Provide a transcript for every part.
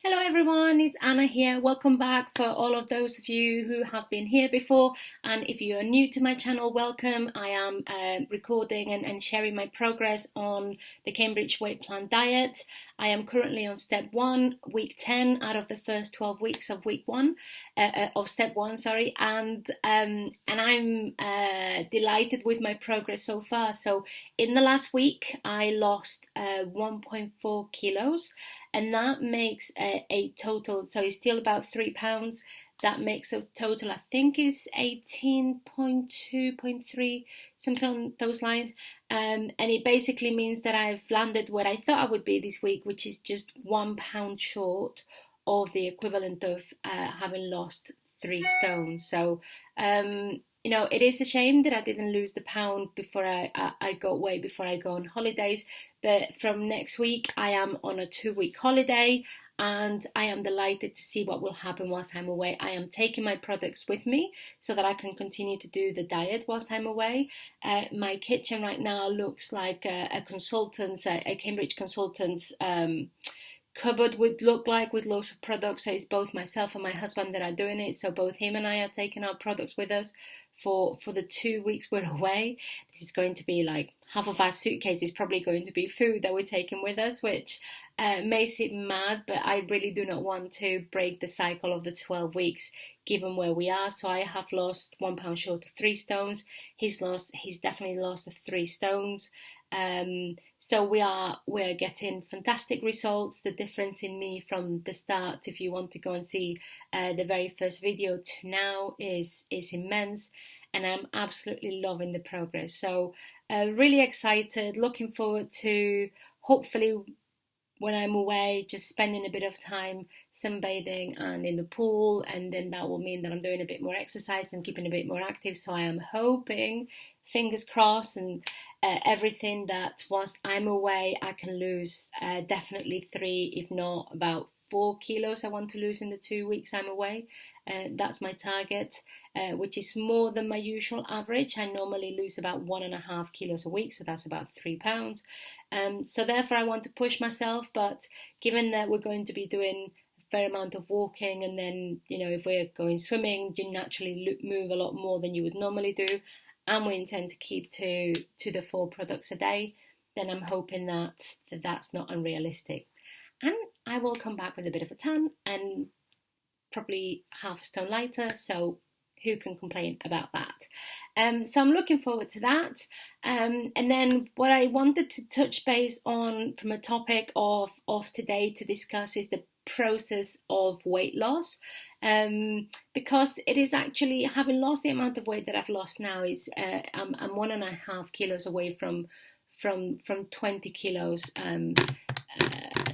Hello everyone, it's Anna here. Welcome back for all of those of you who have been here before. And if you are new to my channel, welcome. I am recording and sharing my progress on the Cambridge Weight Plan diet. I am currently on step 1, week 10 out of the first 12 weeks of week 1, of step 1, sorry. And I'm delighted with my progress so far. So in the last week, I lost 1.4 kilos. And that makes a total, so it's still about £3. That makes a total, I think, is 18.2.3, something on those lines. And it basically means that I've landed what I thought I would be this week, which is just £1 short of the equivalent of having lost 3 stones. So, it is a shame that I didn't lose the pound before I got away, before I go on holidays. But from next week, I am on a 2-week holiday and I am delighted to see what will happen whilst I'm away. I am taking my products with me so that I can continue to do the diet whilst I'm away. My kitchen right now looks like a Cambridge consultant's cupboard would look like, with lots of products. So it's both myself and my husband that are doing it. So both him and I are taking our products with us for the 2 weeks we're away. This is going to be like half of our suitcase is probably going to be food that we're taking with us, which may seem mad, but I really do not want to break the cycle of the 12 weeks given where we are. So I have lost £1 short of 3 stones. He's definitely lost 3 stones. So we're getting fantastic results. The difference in me from the start, if you want to go and see the very first video to now, is immense, and I'm absolutely loving the progress. So really excited, looking forward to hopefully when I'm away, just spending a bit of time sunbathing and in the pool, and then that will mean that I'm doing a bit more exercise and keeping a bit more active. So I am hoping, fingers crossed, and everything, that whilst I'm away, I can lose definitely 3, if not about 4 kilos I want to lose in the 2 weeks I'm away. That's my target, which is more than my usual average. I normally lose about 1.5 kilos a week, so that's about £3. So therefore I want to push myself, but given that we're going to be doing a fair amount of walking, and then, if we're going swimming, you naturally move a lot more than you would normally do, and we intend to keep to the 4 products a day, then I'm hoping that's not unrealistic. And I will come back with a bit of a tan and probably half a stone lighter, so who can complain about that? So I'm looking forward to that. And then what I wanted to touch base on from a topic of today to discuss is the process of weight loss, because it is actually, having lost the amount of weight that I've lost now, is I'm 1.5 kilos away from 20 kilos.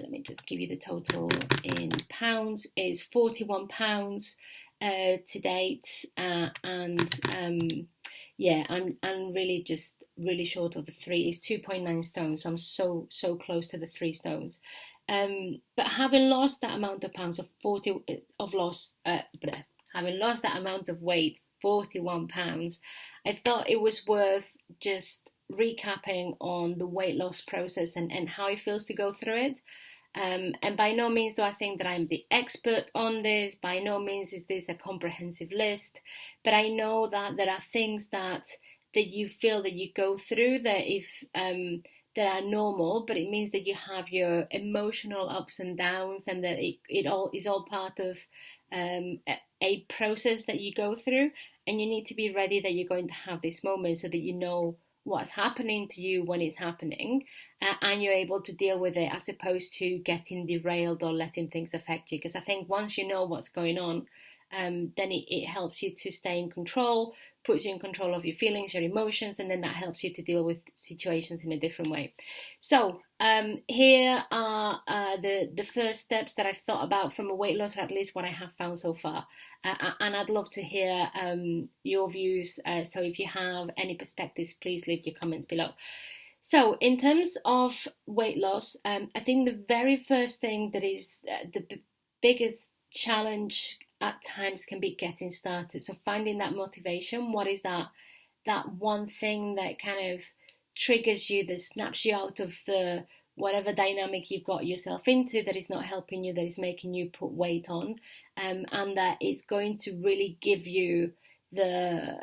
Let me just give you the total in pounds. Is 41 pounds to date, and yeah, I'm really short of the 3. It's 2.9 stones. So I'm so close to the 3 stones. But having lost that amount of pounds, having lost that amount of weight, 41 pounds, I thought it was worth just recapping on the weight loss process and how it feels to go through it. And by no means do I think that I'm the expert on this. By no means is this a comprehensive list. But I know that there are things that you feel that you go through that are normal, but it means that you have your emotional ups and downs, and that it all is all part of a process that you go through. And you need to be ready that you're going to have this moment, so that you know what's happening to you when it's happening, and you're able to deal with it, as opposed to getting derailed or letting things affect you. Because I think once you know what's going on, then it helps you to stay in control, puts you in control of your feelings, your emotions, and then that helps you to deal with situations in a different way. So here are the first steps that I've thought about from a weight loss, or at least what I have found so far. And I'd love to hear your views. So if you have any perspectives, please leave your comments below. So in terms of weight loss, I think the very first thing that is the biggest challenge at times can be getting started. So finding that motivation. What is that one thing that kind of triggers you, that snaps you out of the whatever dynamic you've got yourself into that is not helping you, that is making you put weight on, and that is going to really give you the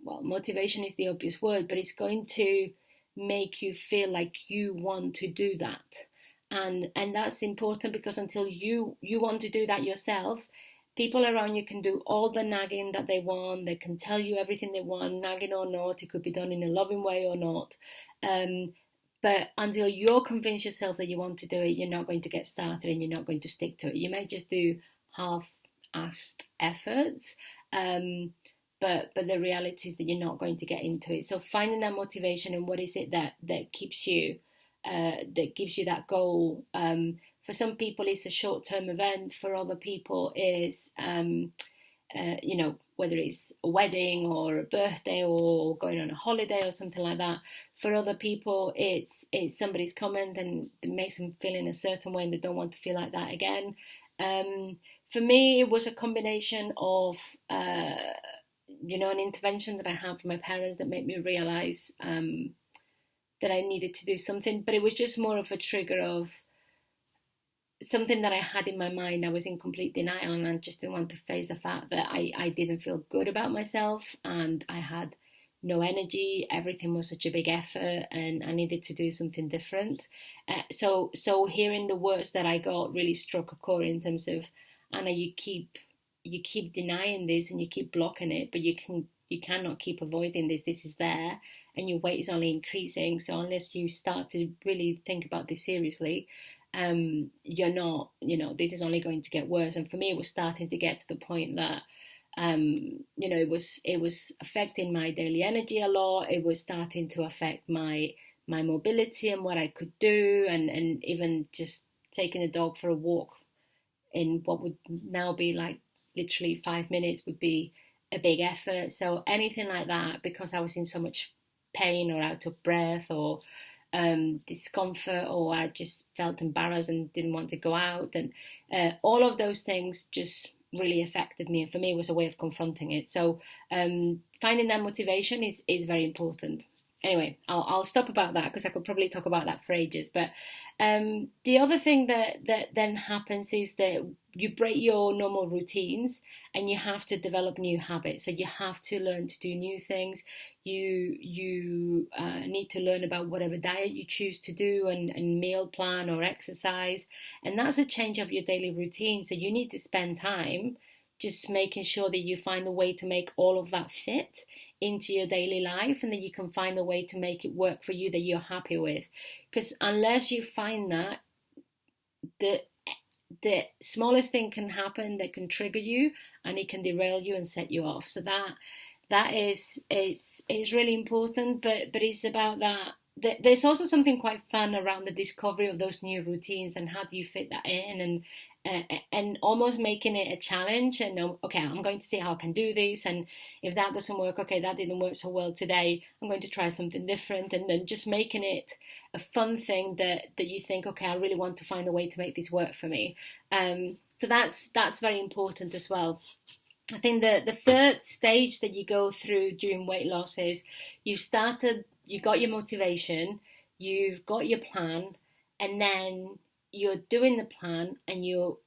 well, motivation is the obvious word, but it's going to make you feel like you want to do that. And that's important, because until you want to do that yourself, people around you can do all the nagging that they want. They can tell you everything they want, nagging or not. It could be done in a loving way or not. But until you're convinced yourself that you want to do it, you're not going to get started, and you're not going to stick to it. You may just do half-assed efforts, but the reality is that you're not going to get into it. So finding that motivation, and what is it that keeps you, that gives you that goal. For some people, it's a short-term event. For other people, is whether it's a wedding or a birthday or going on a holiday or something like that. For other people, it's somebody's comment and it makes them feel in a certain way and they don't want to feel like that again. For me, it was a combination of an intervention that I had from my parents that made me realise that I needed to do something, but it was just more of a trigger of something that I had in my mind. I was in complete denial, and I just didn't want to face the fact that I didn't feel good about myself, and I had no energy. Everything was such a big effort, and I needed to do something different. So hearing the words that I got really struck a chord in terms of, Anna, you keep denying this and you keep blocking it, but you cannot keep avoiding this. This is there, and your weight is only increasing. So unless you start to really think about this seriously, you're not, this is only going to get worse. And for me, it was starting to get to the point that, it was affecting my daily energy a lot. It was starting to affect my mobility and what I could do, and even just taking a dog for a walk in what would now be like literally 5 minutes would be a big effort. So anything like that, because I was in so much pain or out of breath or discomfort, or I just felt embarrassed and didn't want to go out, and all of those things just really affected me, and for me it was a way of confronting it. So finding that motivation is very important. Anyway, I'll stop about that, because I could probably talk about that for ages. But the other thing that then happens is that you break your normal routines and you have to develop new habits. So you have to learn to do new things. You need to learn about whatever diet you choose to do, and meal plan or exercise. And that's a change of your daily routine. So you need to spend time just making sure that you find a way to make all of that fit into your daily life, and that you can find a way to make it work for you that you're happy with. Because unless you find that, the smallest thing can happen that can trigger you, and it can derail you and set you off. So that is really important, but it's about that. There's also something quite fun around the discovery of those new routines and how do you fit that in, and almost making it a challenge. And okay, I'm going to see how I can do this, and if that doesn't work, okay, that didn't work so well today, I'm going to try something different, and then just making it a fun thing that you think, okay, I really want to find a way to make this work for me. So that's very important as well. I think the third stage that you go through during weight loss is you got your motivation, you've got your plan, and then you're doing the plan and you're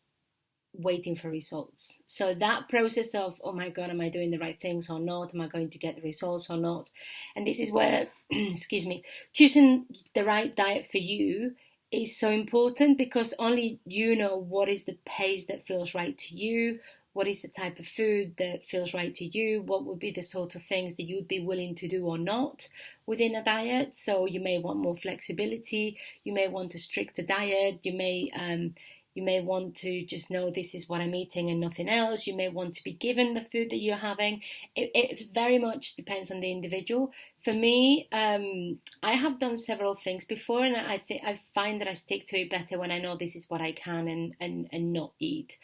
waiting for results. So that process of, oh my God, am I doing the right things or not? Am I going to get the results or not? And this is where, excuse me, choosing the right diet for you is so important, because only you know what is the pace that feels right to you. What is the type of food that feels right to you? What would be the sort of things that you'd be willing to do or not within a diet? So you may want more flexibility. You may want a stricter diet. You may want to just know this is what I'm eating and nothing else. You may want to be given the food that you're having. It very much depends on the individual. For me, I have done several things before, and I find that I stick to it better when I know this is what I can and not eat.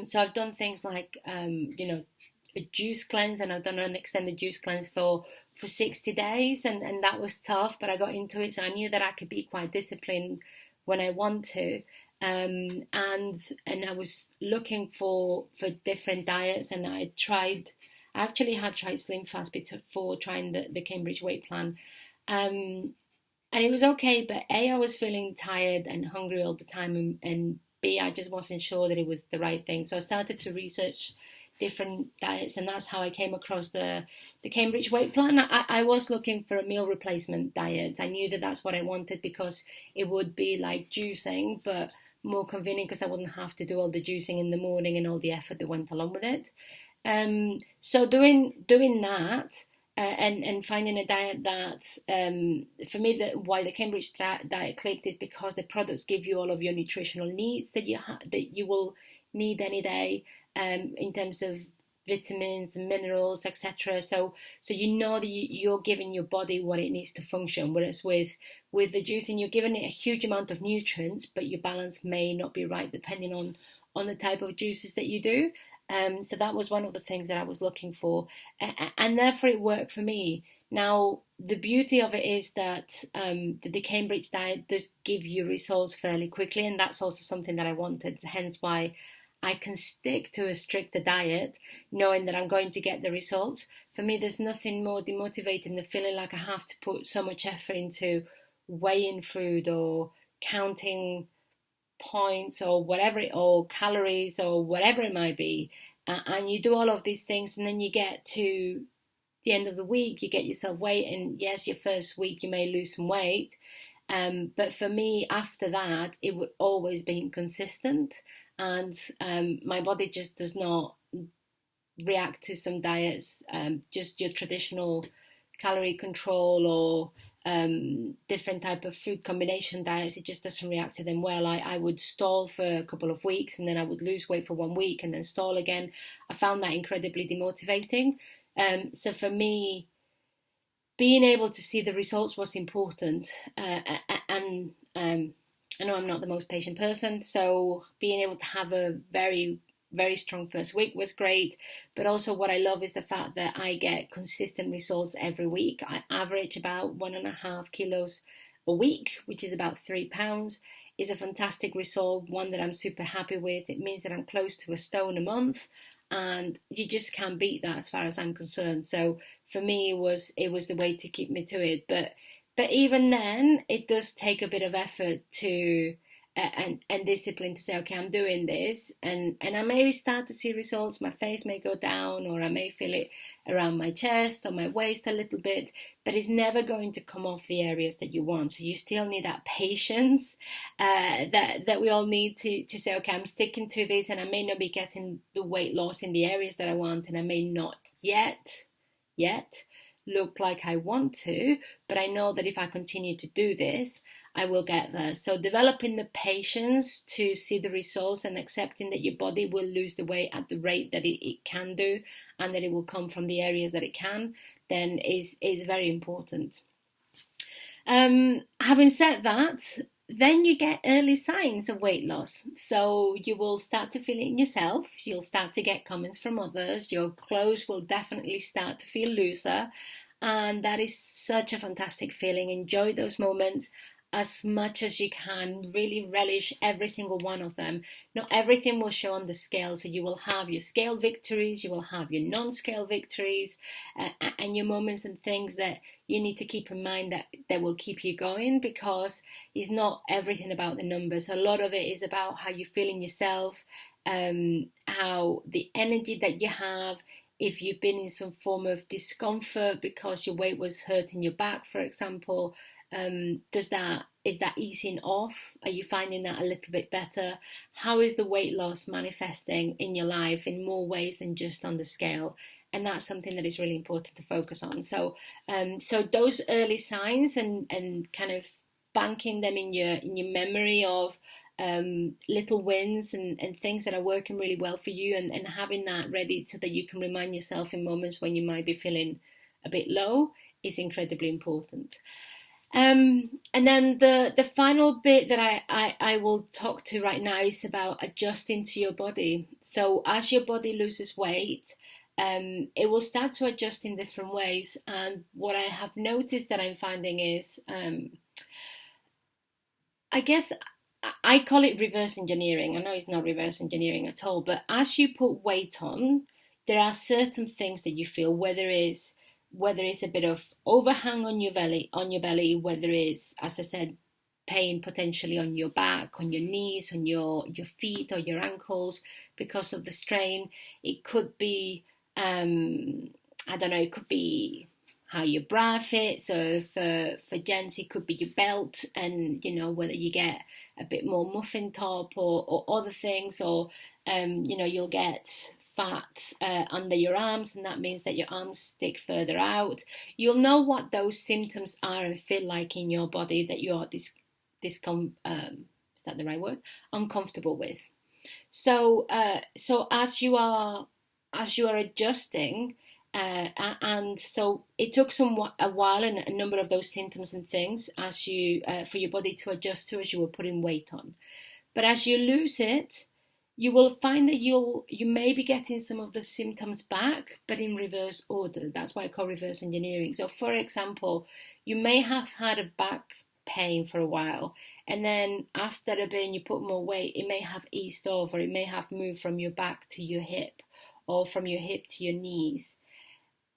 So I've done things like a juice cleanse, and I've done an extended juice cleanse for 60 days, and that was tough, but I got into it, so I knew that I could be quite disciplined when I want to. And I was looking for different diets, and I actually had tried Slim Fast before trying the Cambridge Weight Plan. And it was okay, but A, I was feeling tired and hungry all the time, and B, I just wasn't sure that it was the right thing. So I started to research different diets, and that's how I came across the Cambridge Weight Plan. I was looking for a meal replacement diet. I knew that that's what I wanted because it would be like juicing, but more convenient because I wouldn't have to do all the juicing in the morning and all the effort that went along with it. So doing that, and finding a diet that, for me, why the Cambridge diet clicked is because the products give you all of your nutritional needs that you will need any day, in terms of vitamins and minerals, etc. So you know that you're giving your body what it needs to function. Whereas with the juicing, you're giving it a huge amount of nutrients, but your balance may not be right depending on the type of juices that you do. So that was one of the things that I was looking for, and therefore it worked for me. Now, the beauty of it is that, the Cambridge diet does give you results fairly quickly, and that's also something that I wanted, hence why I can stick to a stricter diet, knowing that I'm going to get the results. For me, there's nothing more demotivating than feeling like I have to put so much effort into weighing food or counting points or whatever, or calories or whatever it might be, and you do all of these things, and then you get to the end of the week, you get yourself weight, and yes, your first week you may lose some weight, but for me, after that, it would always be inconsistent, and my body just does not react to some diets, just your traditional calorie control or, different type of food combination diets. It just doesn't react to them well. I would stall for a couple of weeks, and then I would lose weight for 1 week and then stall again. I found that incredibly demotivating. So for me, being able to see the results was important, and I know I'm not the most patient person, so being able to have a very strong first week was great. But also, what I love is the fact that I get consistent results every week. I average about 1.5 kilos a week, which is about 3 pounds. Is a fantastic result, one that I'm super happy with. It means that I'm close to a stone a month, and you just can't beat that as far as I'm concerned. So for me, it was the way to keep me to it. But even then, it does take a bit of effort to, and discipline to say, okay, I'm doing this, and I may start to see results. My face may go down, or I may feel it around my chest or my waist a little bit, but it's never going to come off the areas that you want. So you still need that patience, that we all need to say, okay, I'm sticking to this, and I may not be getting the weight loss in the areas that I want, and I may not yet look like I want to, but I know that if I continue to do this, I will get there. So developing the patience to see the results, and accepting that your body will lose the weight at the rate that it can do, and that it will come from the areas that it can, then is very important. Having said that, then you get early signs of weight loss. So you will start to feel it in yourself. You'll start to get comments from others. Your clothes will definitely start to feel looser. And that is such a fantastic feeling. Enjoy those moments as much as you can. Really relish every single one of them. Not everything will show on the scale. So you will have your scale victories, you will have your non-scale victories, and your moments and things that you need to keep in mind that will keep you going, because it's not everything about the numbers. A lot of it is about how you feel in yourself, how the energy that you have. If you've been in some form of discomfort because your weight was hurting your back, for example, is that easing off? Are you finding that a little bit better? How is the weight loss manifesting in your life in more ways than just on the scale? And that's something that is really important to focus on. So those early signs, and kind of banking them in your memory of, little wins and things that are working really well for you, and having that ready so that you can remind yourself in moments when you might be feeling a bit low, is incredibly important. And then the final bit that I will talk to right now is about adjusting to your body. So as your body loses weight, it will start to adjust in different ways. And what I have noticed that I'm finding is, I guess I call it reverse engineering. I know it's not reverse engineering at all, but as you put weight on, there are certain things that you feel, whether it's whether it's a bit of overhang on your belly, whether it's, as I said, pain potentially on your back, on your knees, on your feet or your ankles because of the strain. It could be, I don't know, it could be how your bra fits. So for gents, it could be your belt, and whether you get a bit more muffin top or other things, or you'll get fat under your arms, and that means that your arms stick further out. You'll know what those symptoms are and feel like in your body that you are is that the right word? Uncomfortable with. So as you are adjusting, and so it took a while and a number of those symptoms and things as you for your body to adjust to as you were putting weight on. But as you lose it, you will find that you may be getting some of the symptoms back, but in reverse order. That's why I call reverse engineering. So, for example, you may have had a back pain for a while, and then after a bit and you put more weight, it may have eased off, or it may have moved from your back to your hip, or from your hip to your knees.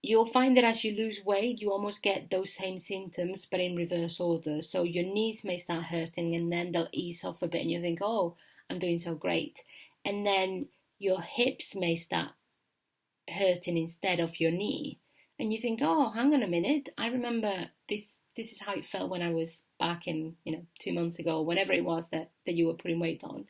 You'll find that as you lose weight, you almost get those same symptoms, but in reverse order. So your knees may start hurting, and then they'll ease off a bit, and you think, oh, I'm doing so great. And then your hips may start hurting instead of your knee. And you think, oh, hang on a minute, I remember this is how it felt when I was back in, 2 months ago, whenever it was that you were putting weight on.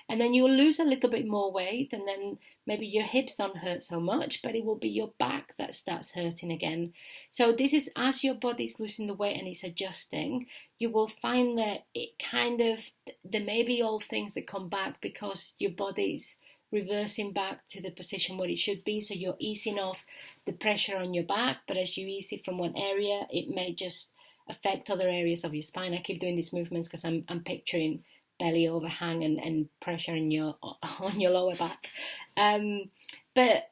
And then you'll lose a little bit more weight, and then maybe your hips don't hurt so much, but it will be your back that starts hurting again. So this is as your body's losing the weight and it's adjusting, you will find that there may be all things that come back because your body's reversing back to the position where it should be. So you're easing off the pressure on your back, but as you ease it from one area, it may just affect other areas of your spine. I keep doing these movements because I'm picturing belly overhang and pressure on your lower back. But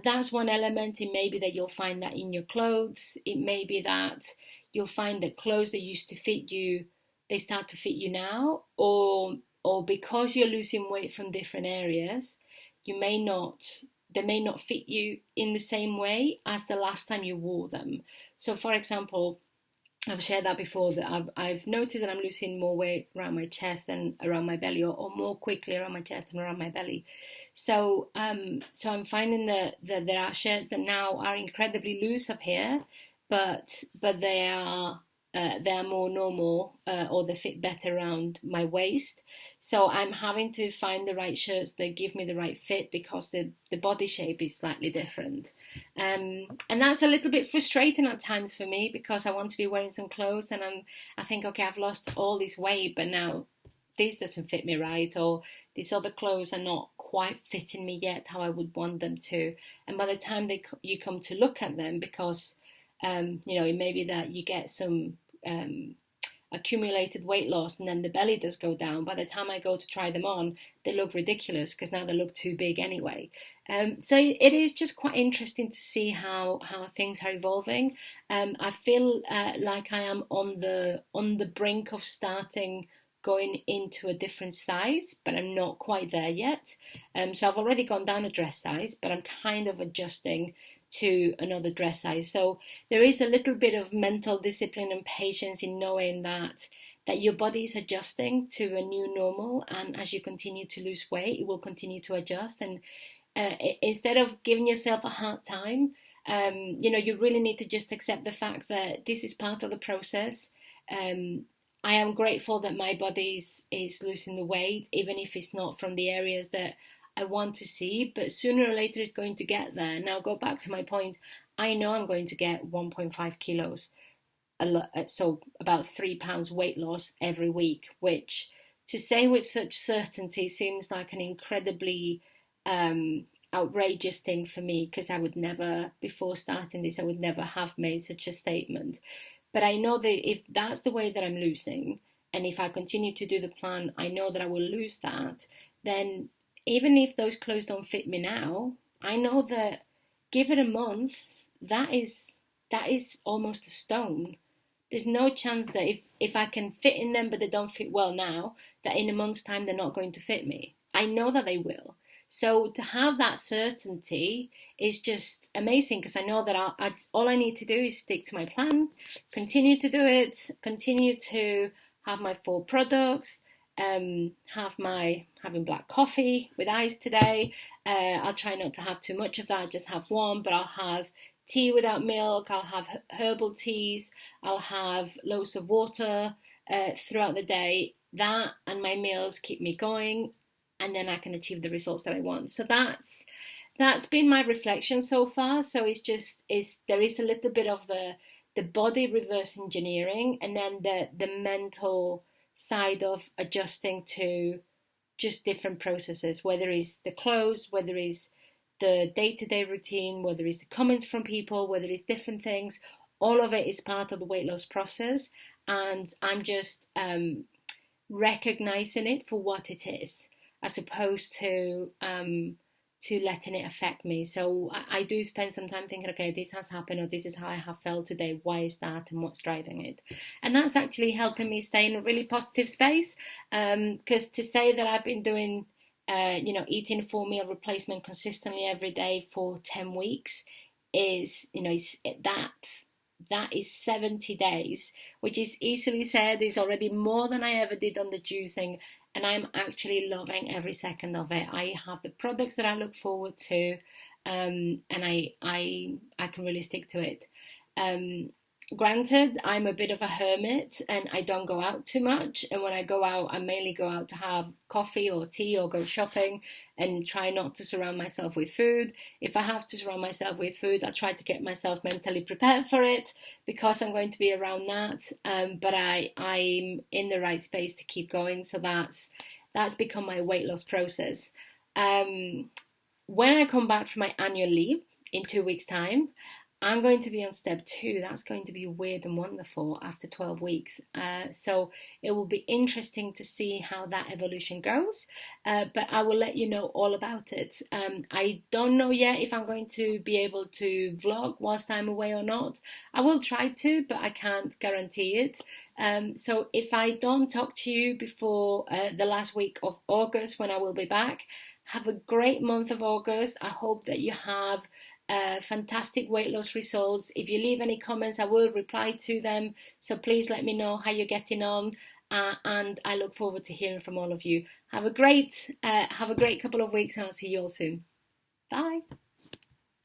that's one element. It may be that you'll find that in your clothes. It may be that you'll find that clothes that used to fit you, they start to fit you now, or because you're losing weight from different areas, they may not fit you in the same way as the last time you wore them. So, for example, I've shared that before, that I've noticed that I'm losing more weight around my chest than around my belly, or more quickly around my chest than around my belly. So I'm finding that there are shirts that now are incredibly loose up here, but they are more normal, or they fit better around my waist. So I'm having to find the right shirts that give me the right fit, because the body shape is slightly different. And that's a little bit frustrating at times for me, because I want to be wearing some clothes and I think, okay, I've lost all this weight, but now this doesn't fit me right, or these other clothes are not quite fitting me yet how I would want them to. And by the time you come to look at them, because it may be that you get some accumulated weight loss, and then the belly does go down. By the time I go to try them on, they look ridiculous because now they look too big anyway. So it is just quite interesting to see how things are evolving. I feel like I am on the brink of starting going into a different size, but I'm not quite there yet. So I've already gone down a dress size, but I'm kind of adjusting to another dress size. So there is a little bit of mental discipline and patience in knowing that your body is adjusting to a new normal, and as you continue to lose weight, it will continue to adjust. And instead of giving yourself a hard time, you really need to just accept the fact that this is part of the process. I am grateful that my body is losing the weight, even if it's not from the areas that I want to see, but sooner or later it's going to get there. Now, go back to my point. I know I'm going to get 1.5 kilos, so about 3 pounds weight loss every week, which, to say with such certainty, seems like an incredibly outrageous thing for me, because I would never, before starting this, I would never have made such a statement. But I know that if that's the way that I'm losing, and if I continue to do the plan, I know that I will lose that, then even if those clothes don't fit me now, I know that give it a month, that is almost a stone. There's no chance that if I can fit in them but they don't fit well now, that in a month's time they're not going to fit me. I know that they will. So to have that certainty is just amazing, because I know that all I need to do is stick to my plan, continue to do it, continue to have my 4 products, having black coffee with ice today. I'll try not to have too much of that, just have one, but I'll have tea without milk, I'll have herbal teas, I'll have loads of water throughout the day. That and my meals keep me going, and then I can achieve the results that I want. So that's been my reflection so far. So there is a little bit of the body reverse engineering, and then the mental side of adjusting to just different processes, whether it's the clothes, whether it's the day-to-day routine, whether it's the comments from people, whether it's different things. All of it is part of the weight loss process, and I'm just recognizing it for what it is, as opposed to letting it affect me. So I do spend some time thinking, okay, this has happened, or this is how I have felt today. Why is that, and what's driving it? And that's actually helping me stay in a really positive space. Because to say that I've been doing eating 4 meal replacement consistently every day for 10 weeks is, that is 70 days, which is easily said, is already more than I ever did on the juicing. And I'm actually loving every second of it. I have the products that I look forward to, and I can really stick to it. Granted, I'm a bit of a hermit and I don't go out too much. And when I go out, I mainly go out to have coffee or tea or go shopping, and try not to surround myself with food. If I have to surround myself with food, I try to get myself mentally prepared for it, because I'm going to be around that. But I'm in the right space to keep going. So that's become my weight loss process. When I come back from my annual leave in 2 weeks' time, I'm going to be on step 2. That's going to be weird and wonderful after 12 weeks. So it will be interesting to see how that evolution goes. But I will let you know all about it. I don't know yet if I'm going to be able to vlog whilst I'm away or not. I will try to, but I can't guarantee it. So if I don't talk to you before the last week of August, when I will be back, have a great month of August. I hope that you have fantastic weight loss results. If you leave any comments, I will reply to them. So please let me know how you're getting on, and I look forward to hearing from all of you. Have a great couple of weeks, and I'll see you all soon. Bye.